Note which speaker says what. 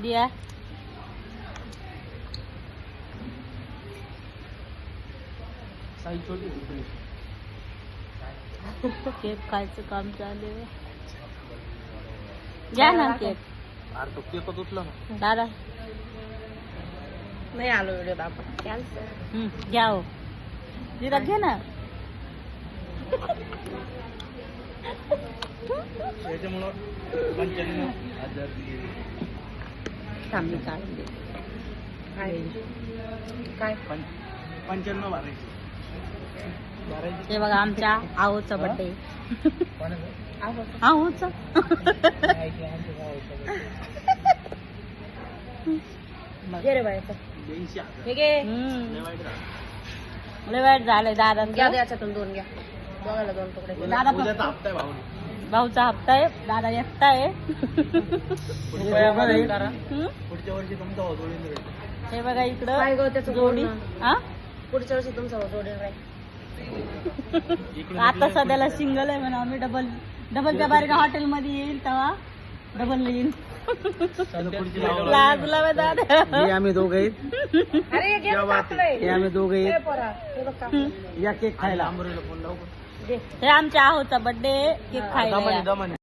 Speaker 1: दिया cake खायचं काम चालू आहे. घ्या ना केक.
Speaker 2: तो केक उचला ना
Speaker 1: दादा
Speaker 3: नाही आलो व्हिडिओ आपण कॅन्सल.
Speaker 1: घ्या हो दिदा घे ना.
Speaker 2: त्याच्यामुळं 95,000
Speaker 1: थांबी काढून दे.
Speaker 3: काय
Speaker 2: 95 भरायचे.
Speaker 1: हे बघा आमच्या आहोचा बर्थडे. आहोचा
Speaker 3: घे रे बाय
Speaker 2: 82,000
Speaker 3: हे घे.
Speaker 2: लय वाईट झालं.
Speaker 1: लय वाईट झालंय
Speaker 3: घ्या
Speaker 1: दादा.
Speaker 3: याच्यातून 2 घ्या. दोघाला 2 तुकडे घे.
Speaker 1: दादा
Speaker 2: उद्याचा हप्ता आहे भाऊनी.
Speaker 1: भाऊचा हप्ता आहे. दादा एकटा आहे.
Speaker 2: पुढच्या वर्षी तुमचा जोडीन राहील.
Speaker 1: हे बघा इकडं
Speaker 3: काय गं त्याचं
Speaker 1: जोडी.
Speaker 3: बोलणं?
Speaker 1: हा
Speaker 3: पुढच्या वर्षी तुमचा जोडीन राहील.
Speaker 1: आता सध्याला सिंगल आहे म्हणा. आम्ही डबलच्या बाहेर हॉटेल मध्ये येईल तेव्हा डबल येईल.
Speaker 2: पुढची
Speaker 1: लागला बा दादा.
Speaker 2: हे आम्ही दोघे
Speaker 3: अरे हे घे ना कापलंय.
Speaker 2: हे आम्ही दोघे
Speaker 3: हे पोरा, हे बघ कापलंय.
Speaker 2: या केक खायला आंबोरीला फोन लावू.
Speaker 3: घे.
Speaker 1: हे आमच्या आहोचा बर्थडे केक खायला या.
Speaker 2: दमाने